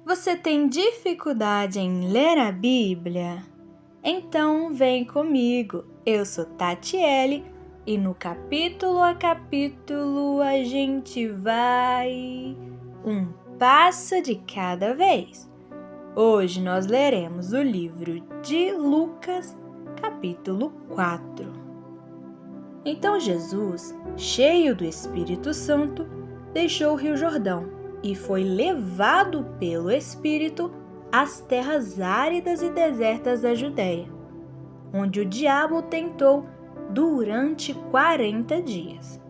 Você tem dificuldade em ler a Bíblia? Então vem comigo, eu sou Tatiele e no capítulo a capítulo a gente vai um passo de cada vez. Hoje nós leremos o livro de Lucas, capítulo 4. Então Jesus, cheio do Espírito Santo, deixou o Rio Jordão e foi levado pelo Espírito às terras áridas e desertas da Judéia, onde o diabo o tentou durante 40 dias.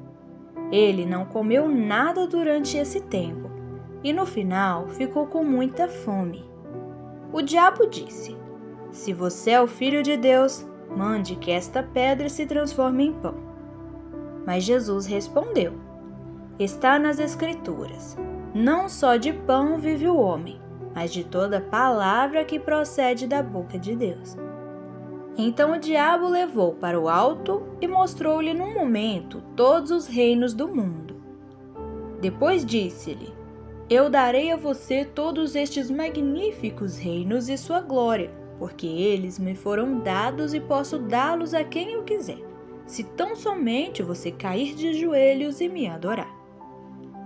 Ele não comeu nada durante esse tempo e no final ficou com muita fome. O diabo disse: "Se você é o Filho de Deus, mande que esta pedra se transforme em pão." Mas Jesus respondeu: "Está nas Escrituras: não só de pão vive o homem, mas de toda palavra que procede da boca de Deus." Então o diabo o levou para o alto e mostrou-lhe num momento todos os reinos do mundo. Depois disse-lhe: "Eu darei a você todos estes magníficos reinos e sua glória, porque eles me foram dados e posso dá-los a quem eu quiser, se tão somente você cair de joelhos e me adorar."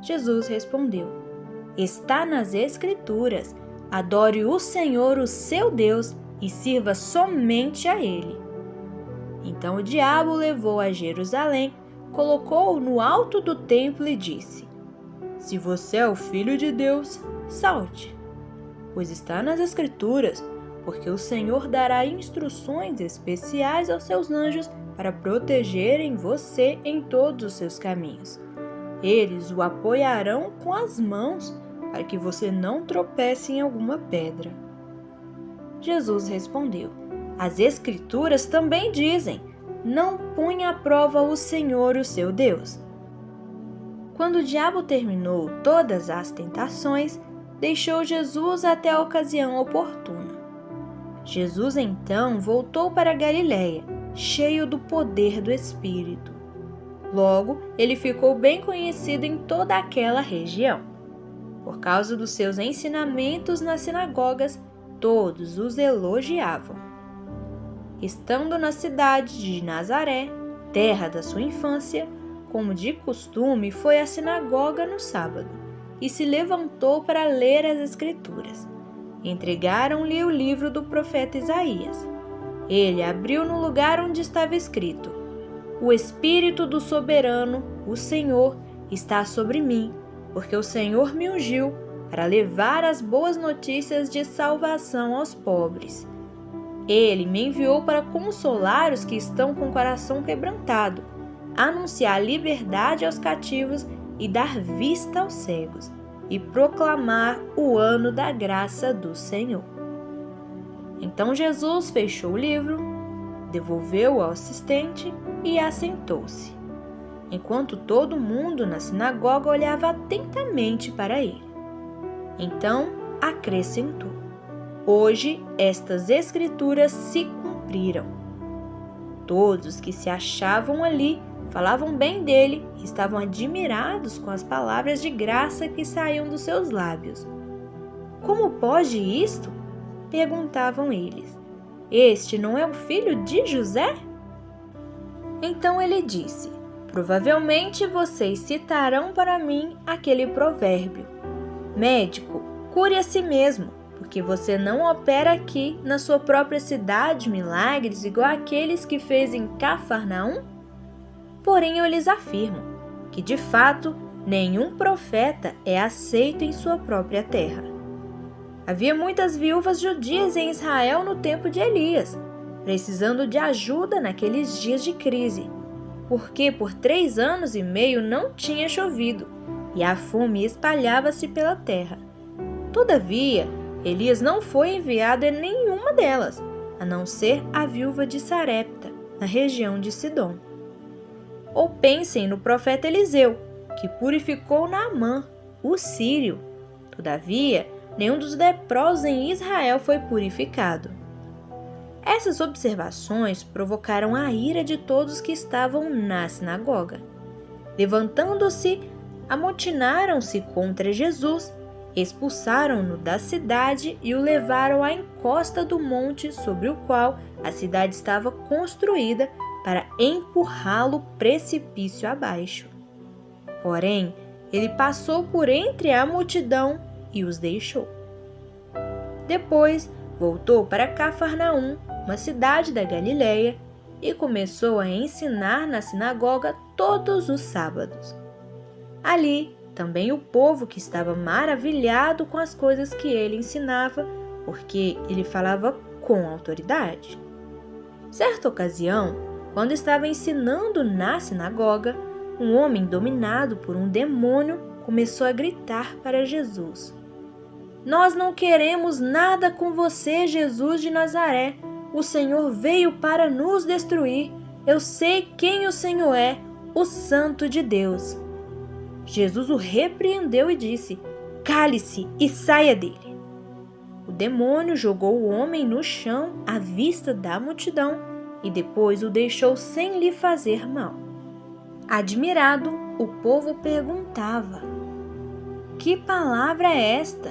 Jesus respondeu: "Está nas Escrituras: adore o Senhor, o seu Deus, e sirva somente a Ele." Então o diabo o levou a Jerusalém, colocou-o no alto do templo e disse: "Se você é o Filho de Deus, salte, pois está nas Escrituras: porque o Senhor dará instruções especiais aos seus anjos para protegerem você em todos os seus caminhos. Eles o apoiarão com as mãos para que você não tropece em alguma pedra." Jesus respondeu: "As Escrituras também dizem: não ponha à prova o Senhor, o seu Deus." Quando o diabo terminou todas as tentações, deixou Jesus até a ocasião oportuna. Jesus então voltou para Galiléia, cheio do poder do Espírito. Logo, ele ficou bem conhecido em toda aquela região. Por causa dos seus ensinamentos nas sinagogas, todos os elogiavam. Estando na cidade de Nazaré, terra da sua infância, como de costume, foi à sinagoga no sábado e se levantou para ler as Escrituras. Entregaram-lhe o livro do profeta Isaías. Ele abriu no lugar onde estava escrito: "O Espírito do Soberano, o Senhor, está sobre mim, porque o Senhor me ungiu para levar as boas notícias de salvação aos pobres. Ele me enviou para consolar os que estão com o coração quebrantado, anunciar liberdade aos cativos e dar vista aos cegos, e proclamar o ano da graça do Senhor." Então Jesus fechou o livro, devolveu-o ao assistente e assentou-se, enquanto todo mundo na sinagoga olhava atentamente para ele. Então acrescentou: "Hoje estas Escrituras se cumpriram." Todos que se achavam ali falavam bem dele e estavam admirados com as palavras de graça que saíam dos seus lábios. "Como pode isto?" perguntavam eles. "Este não é o filho de José?" Então ele disse: "Provavelmente vocês citarão para mim aquele provérbio: 'Médico, cure a si mesmo, porque você não opera aqui na sua própria cidade milagres igual aqueles que fez em Cafarnaum?' Porém eu lhes afirmo que, de fato, nenhum profeta é aceito em sua própria terra. Havia muitas viúvas judias em Israel no tempo de Elias, precisando de ajuda naqueles dias de crise, porque por 3 anos e meio não tinha chovido e a fome espalhava-se pela terra. Todavia, Elias não foi enviado em nenhuma delas, a não ser a viúva de Sarepta, na região de Sidom. Ou pensem no profeta Eliseu, que purificou Naamã, o sírio. Todavia, nenhum dos leprosos em Israel foi purificado." Essas observações provocaram a ira de todos que estavam na sinagoga. Levantando-se, amotinaram-se contra Jesus Expulsaram-no da cidade e o levaram à encosta do monte sobre o qual a cidade estava construída para empurrá-lo precipício abaixo. Porém, ele passou por entre a multidão e os deixou. Depois, voltou para Cafarnaum, uma cidade da Galileia, e começou a ensinar na sinagoga todos os sábados. Ali, também o povo que estava maravilhado com as coisas que ele ensinava, porque ele falava com autoridade. Certa ocasião, quando estava ensinando na sinagoga, um homem dominado por um demônio começou a gritar para Jesus: "Nós não queremos nada com você, Jesus de Nazaré. O Senhor veio para nos destruir. Eu sei quem o Senhor é, o Santo de Deus." Jesus o repreendeu e disse: "Cale-se e saia dele." O demônio jogou o homem no chão à vista da multidão e depois o deixou sem lhe fazer mal. Admirado, o povo perguntava: "Que palavra é esta?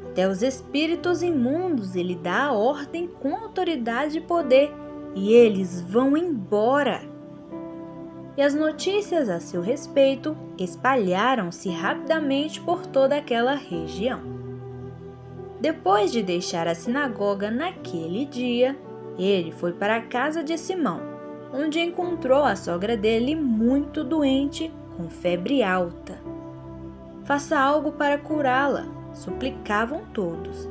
Até os espíritos imundos ele dá a ordem com autoridade e poder, e eles vão embora." E as notícias a seu respeito espalharam-se rapidamente por toda aquela região. Depois de deixar a sinagoga naquele dia, ele foi para a casa de Simão, onde encontrou a sogra dele muito doente, com febre alta. "Faça algo para curá-la", suplicavam todos.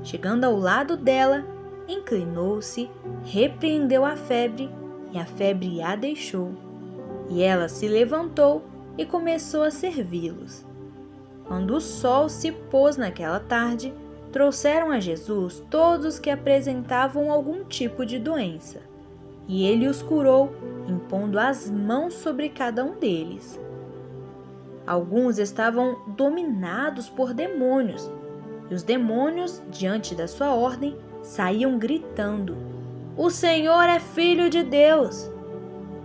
Chegando ao lado dela, inclinou-se, repreendeu a febre, e a febre a deixou. E ela se levantou e começou a servi-los. Quando o sol se pôs naquela tarde, trouxeram a Jesus todos os que apresentavam algum tipo de doença, e ele os curou, impondo as mãos sobre cada um deles. Alguns estavam dominados por demônios, e os demônios, diante da sua ordem, saíam gritando: "O Senhor é Filho de Deus!"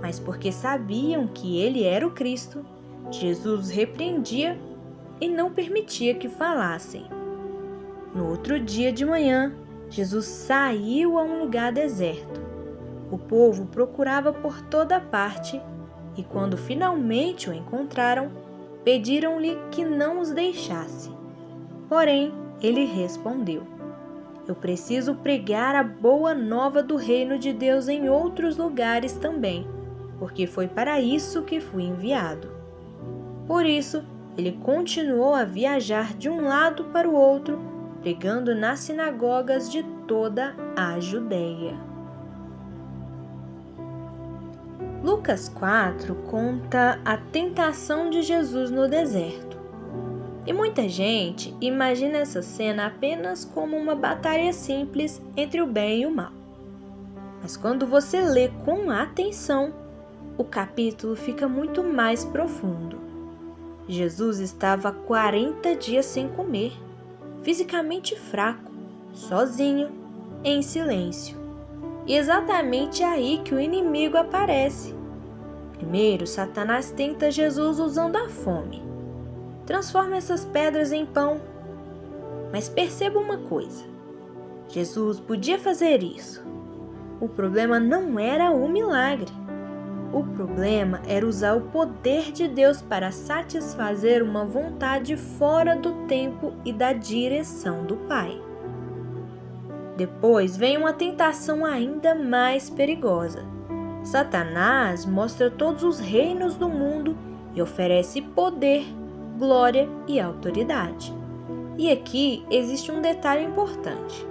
Mas porque sabiam que ele era o Cristo, Jesus os repreendia e não permitia que falassem. No outro dia de manhã, Jesus saiu a um lugar deserto. O povo procurava por toda parte e, quando finalmente o encontraram, pediram-lhe que não os deixasse. Porém, ele respondeu: "Eu preciso pregar a boa nova do reino de Deus em outros lugares também, porque foi para isso que fui enviado." Por isso, ele continuou a viajar de um lado para o outro, pregando nas sinagogas de toda a Judéia. Lucas 4 conta a tentação de Jesus no deserto. E muita gente imagina essa cena apenas como uma batalha simples entre o bem e o mal. Mas quando você lê com atenção, o capítulo fica muito mais profundo. Jesus estava 40 dias sem comer, fisicamente fraco, sozinho, em silêncio. E exatamente aí que o inimigo aparece. Primeiro, Satanás tenta Jesus usando a fome. Transforma essas pedras em pão. Mas perceba uma coisa: Jesus podia fazer isso. O problema não era o milagre. O problema era usar o poder de Deus para satisfazer uma vontade fora do tempo e da direção do Pai. Depois vem uma tentação ainda mais perigosa. Satanás mostra todos os reinos do mundo e oferece poder, glória e autoridade. E aqui existe um detalhe importante.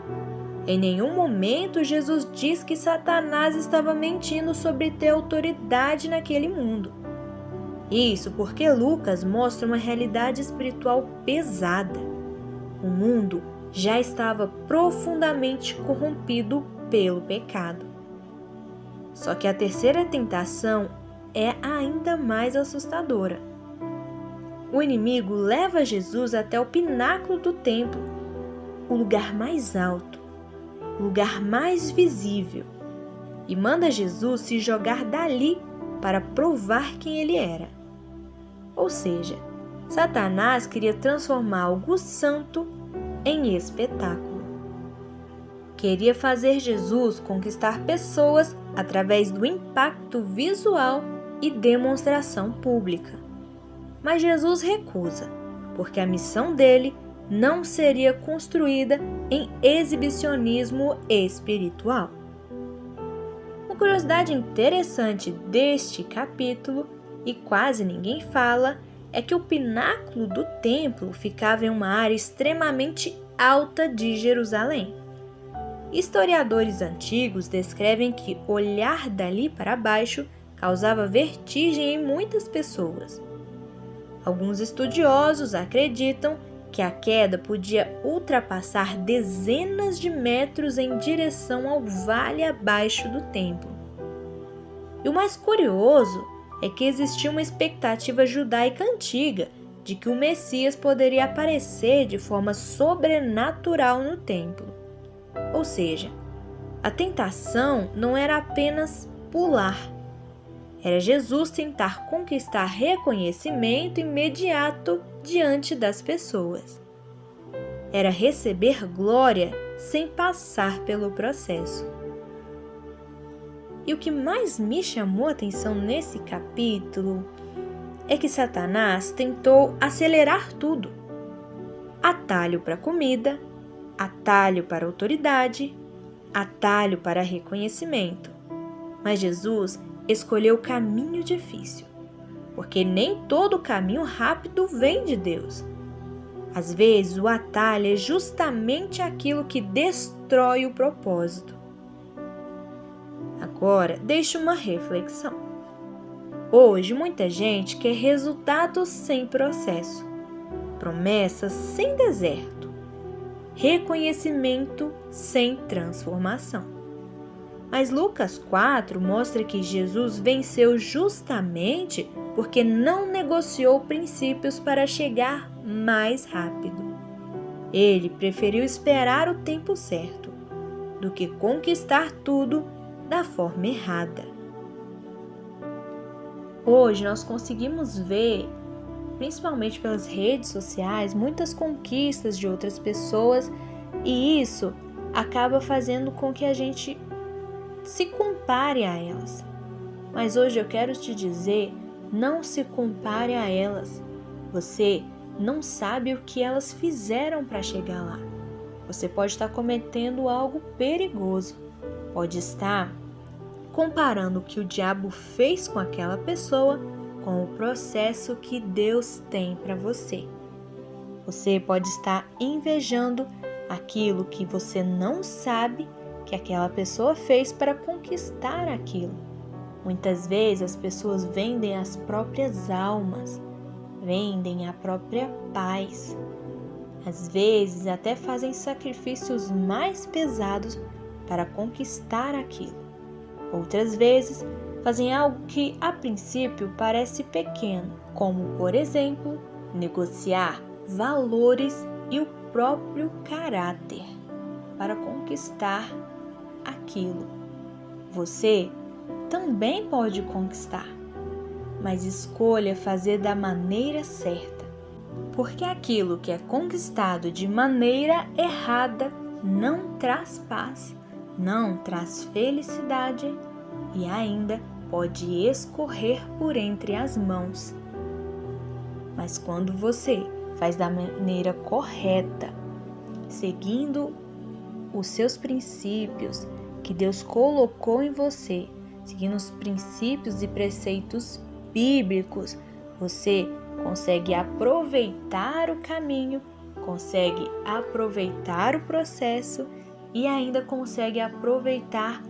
Em nenhum momento Jesus diz que Satanás estava mentindo sobre ter autoridade naquele mundo. Isso porque Lucas mostra uma realidade espiritual pesada. O mundo já estava profundamente corrompido pelo pecado. Só que a terceira tentação é ainda mais assustadora. O inimigo leva Jesus até o pináculo do templo, o lugar mais alto, o lugar mais visível, e manda Jesus se jogar dali para provar quem ele era. Ou seja, Satanás queria transformar algo santo em espetáculo. Queria fazer Jesus conquistar pessoas através do impacto visual e demonstração pública. Mas Jesus recusa, porque a missão dele não seria construída em exibicionismo espiritual. Uma curiosidade interessante deste capítulo, e quase ninguém fala, é que o pináculo do templo ficava em uma área extremamente alta de Jerusalém. Historiadores antigos descrevem que olhar dali para baixo causava vertigem em muitas pessoas. Alguns estudiosos acreditam que a queda podia ultrapassar dezenas de metros em direção ao vale abaixo do templo. E o mais curioso é que existia uma expectativa judaica antiga de que o Messias poderia aparecer de forma sobrenatural no templo. Ou seja, a tentação não era apenas pular, era Jesus tentar conquistar reconhecimento imediato diante das pessoas. Era receber glória sem passar pelo processo. E o que mais me chamou a atenção nesse capítulo é que Satanás tentou acelerar tudo. Atalho para comida, atalho para autoridade, atalho para reconhecimento. Mas Jesus escolheu o caminho difícil, porque nem todo caminho rápido vem de Deus. Às vezes, o atalho é justamente aquilo que destrói o propósito. Agora, deixe uma reflexão. Hoje, muita gente quer resultados sem processo, promessas sem deserto, reconhecimento sem transformação. Mas Lucas 4 mostra que Jesus venceu justamente porque não negociou princípios para chegar mais rápido. Ele preferiu esperar o tempo certo do que conquistar tudo da forma errada. Hoje nós conseguimos ver, principalmente pelas redes sociais, muitas conquistas de outras pessoas, e isso acaba fazendo com que a gente se compare a elas. Mas hoje eu quero te dizer, não se compare a elas. Você não sabe o que elas fizeram para chegar lá. Você pode estar cometendo algo perigoso. Pode estar comparando o que o diabo fez com aquela pessoa com o processo que Deus tem para você. Você pode estar invejando aquilo que você não sabe que aquela pessoa fez para conquistar aquilo. Muitas vezes as pessoas vendem as próprias almas, vendem a própria paz. Às vezes até fazem sacrifícios mais pesados para conquistar aquilo. Outras vezes fazem algo que a princípio parece pequeno, como por exemplo, negociar valores e o próprio caráter para conquistar aquilo. Você também pode conquistar, mas escolha fazer da maneira certa, porque aquilo que é conquistado de maneira errada não traz paz, não traz felicidade e ainda pode escorrer por entre as mãos. Mas quando você faz da maneira correta, seguindo os seus princípios que Deus colocou em você, seguindo os princípios e preceitos bíblicos, você consegue aproveitar o caminho, consegue aproveitar o processo e ainda consegue aproveitar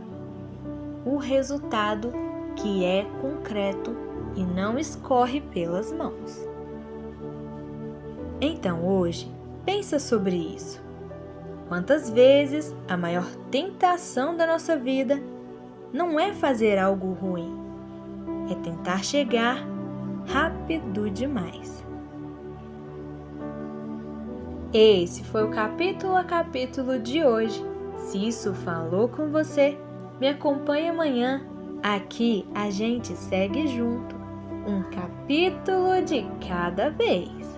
o resultado que é concreto e não escorre pelas mãos. Então hoje, pensa sobre isso. Quantas vezes a maior tentação da nossa vida não é fazer algo ruim, é tentar chegar rápido demais. Esse foi o capítulo a capítulo de hoje. Se isso falou com você, me acompanhe amanhã. Aqui a gente segue junto. um capítulo de cada vez.